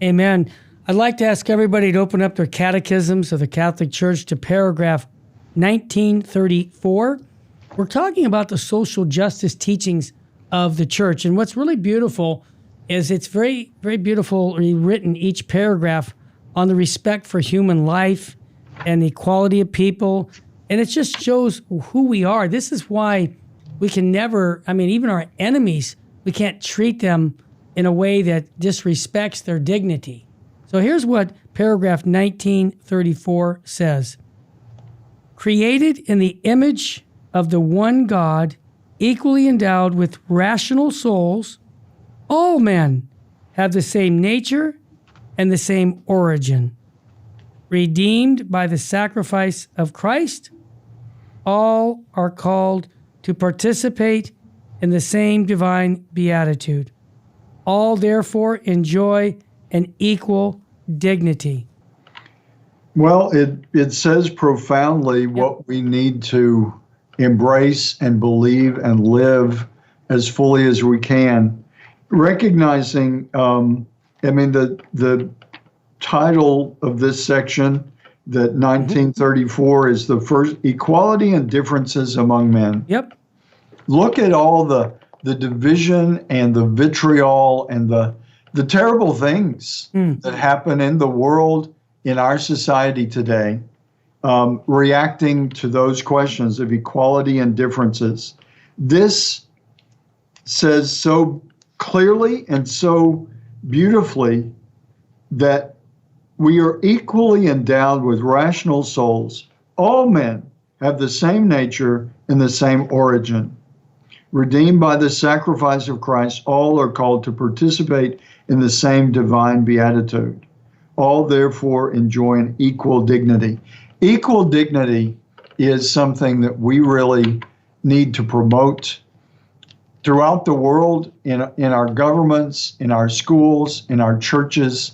Amen. I'd like to ask everybody to open up their catechisms of the Catholic Church to paragraph 1934. We're talking about the social justice teachings of the church. And what's really beautiful is it's very, very beautifully written, each paragraph, on the respect for human life and the equality of people. And it just shows who we are. This is why we can never, even our enemies, we can't treat them in a way that disrespects their dignity. So here's what paragraph 1934 says. Created in the image of the one God, equally endowed with rational souls, all men have the same nature and the same origin. Redeemed by the sacrifice of Christ, all are called to participate in the same divine beatitude. All therefore enjoy an equal dignity. Well, it says profoundly what we need to embrace and believe and live as fully as we can. Recognizing, the title of this section, that 1934 is the first, Equality and Differences Among Men. Yep. Look at all the division and the vitriol and the terrible things that happen in the world, in our society today, reacting to those questions of equality and differences. This says so clearly and so beautifully that we are equally endowed with rational souls. All men have the same nature and the same origin. Redeemed by the sacrifice of Christ, all are called to participate in the same divine beatitude. All therefore enjoy an equal dignity. Equal dignity is something that we really need to promote throughout the world, in our governments, in our schools, in our churches.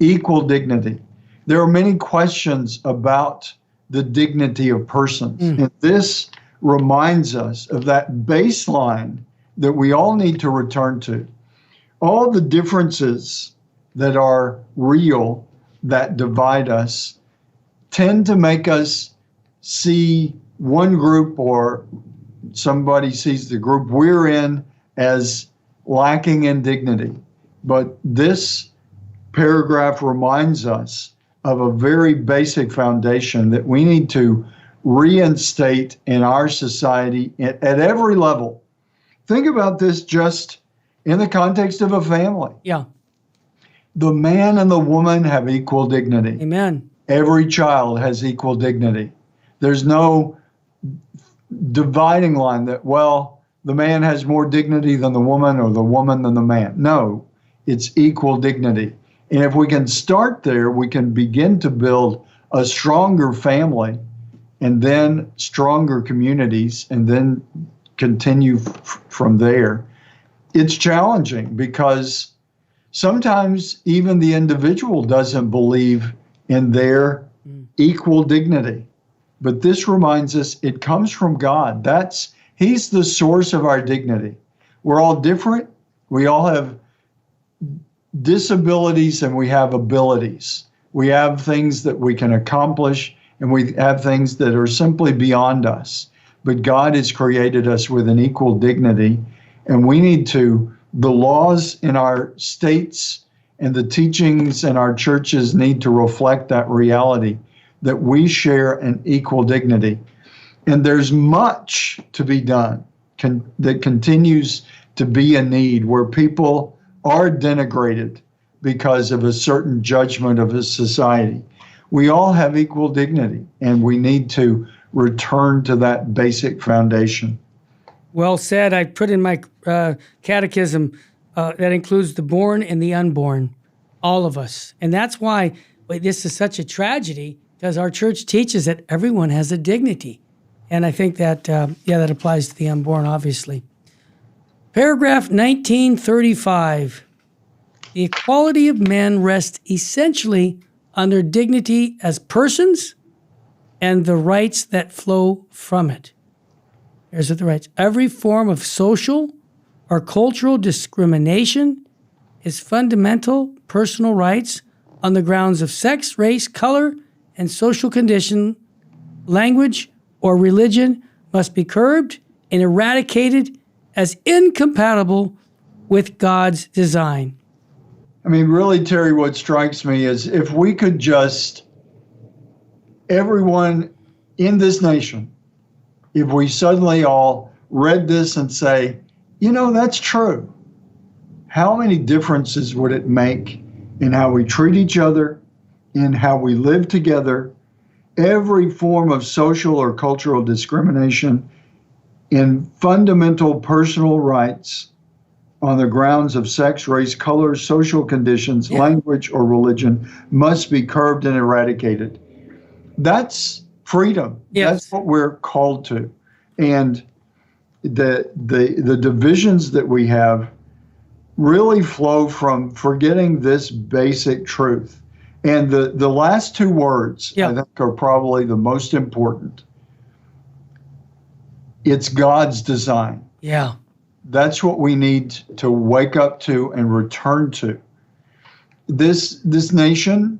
Equal dignity. There are many questions about the dignity of persons. And this reminds us of that baseline that we all need to return to. All the differences that are real, that divide us, tend to make us see one group, or somebody sees the group we're in, as lacking in dignity. But this paragraph reminds us of a very basic foundation that we need to reinstate in our society at every level. Think about this just in the context of a family. Yeah. The man and the woman have equal dignity. Amen. Every child has equal dignity. There's no dividing line that, well, the man has more dignity than the woman, or the woman than the man. No, it's equal dignity. And if we can start there, we can begin to build a stronger family, and then stronger communities, and then continue from there. It's challenging because sometimes even the individual doesn't believe in their equal dignity. But this reminds us it comes from God. He's the source of our dignity. We're all different. We all have disabilities and we have abilities. We have things that we can accomplish, and we have things that are simply beyond us. But God has created us with an equal dignity, and we need to, the laws in our states and the teachings in our churches need to reflect that reality, that we share an equal dignity. And there's much to be done that continues to be a need, where people are denigrated because of a certain judgment of a society. We all have equal dignity, and we need to return to that basic foundation. Well said. I put in my catechism that includes the born and the unborn, all of us. And that's why this is such a tragedy, because our church teaches that everyone has a dignity. And I think that, that applies to the unborn, obviously. Paragraph 1935. The equality of men rests essentially on their dignity as persons and the rights that flow from it. Here's what the rights. Every form of social or cultural discrimination his fundamental personal rights on the grounds of sex, race, color, and social condition, language, or religion must be curbed and eradicated as incompatible with God's design. I mean, really, Terry, what strikes me is if we could just, everyone in this nation, if we suddenly all read this and say, you know, that's true, how many differences would it make in how we treat each other, in how we live together, every form of social or cultural discrimination, in fundamental personal rights on the grounds of sex, race, color, social conditions, language, or religion must be curbed and eradicated. That's freedom. Yes. That's what we're called to. And the divisions that we have really flow from forgetting this basic truth. And the last two words, I think, are probably the most important. It's God's design. Yeah. That's what we need to wake up to and return to. This nation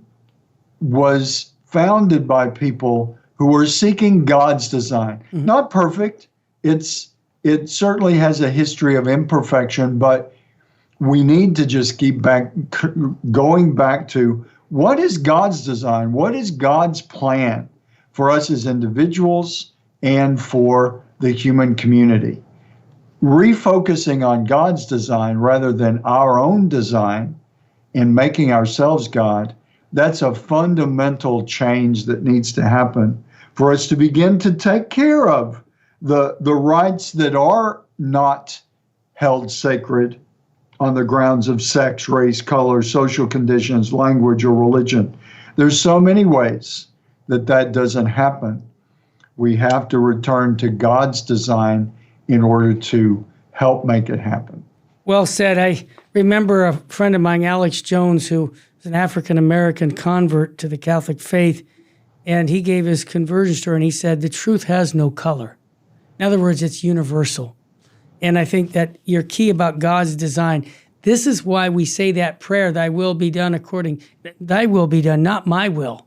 was founded by people who were seeking God's design. Mm-hmm. Not perfect. It certainly has a history of imperfection, but we need to just keep going back to what is God's design? What is God's plan for us as individuals and for the human community? Refocusing on God's design rather than our own design and making ourselves God, that's a fundamental change that needs to happen for us to begin to take care of the rights that are not held sacred on the grounds of sex, race, color, social conditions, language, or religion. There's so many ways that doesn't happen. We have to return to God's design in order to help make it happen. Well said. I remember a friend of mine, Alex Jones, who was an African-American convert to the Catholic faith, and he gave his conversion story, and he said, the truth has no color. In other words, it's universal. And I think that your key about God's design, this is why we say that prayer, thy will be done thy will be done, not my will.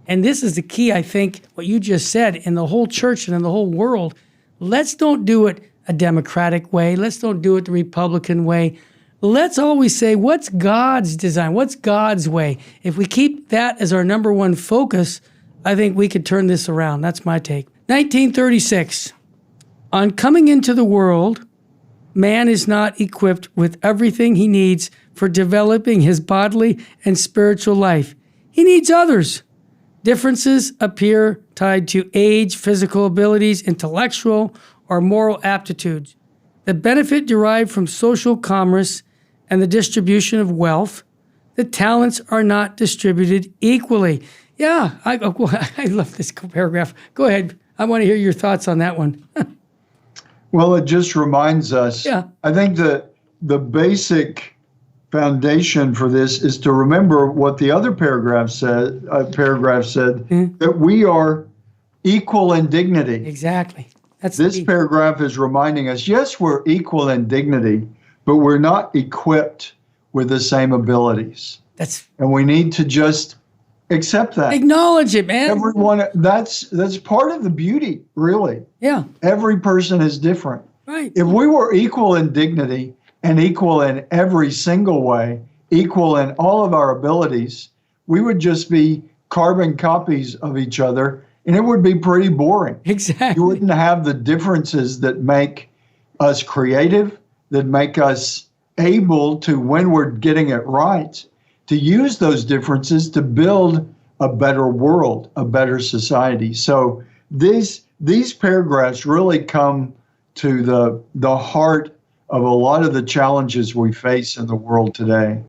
And this is the key, I think, what you just said, in the whole church and in the whole world. Let's don't do it a Democratic way. Let's don't do it the Republican way. Let's always say, what's God's design? What's God's way? If we keep that as our number one focus, I think we could turn this around. That's my take. 1936. On coming into the world, man is not equipped with everything he needs for developing his bodily and spiritual life. He needs others. Differences appear tied to age, physical abilities, intellectual or moral aptitudes. The benefit derived from social commerce and the distribution of wealth, the talents are not distributed equally. Yeah, I love this paragraph. Go ahead. I want to hear your thoughts on that one. Well, it just reminds us, I think the basic foundation for this is to remember what the other paragraph said, that we are equal in dignity. Exactly. This paragraph is reminding us, yes, we're equal in dignity, but we're not equipped with the same abilities. And we need to just accept that. Acknowledge it, man. Everyone, that's part of the beauty, really. Yeah. Every person is different. Right. If we were equal in dignity and equal in every single way, equal in all of our abilities, we would just be carbon copies of each other, and it would be pretty boring. Exactly. You wouldn't have the differences that make us creative, that make us able to, when we're getting it right, to use those differences to build a better world, a better society. So these paragraphs really come to the heart of a lot of the challenges we face in the world today.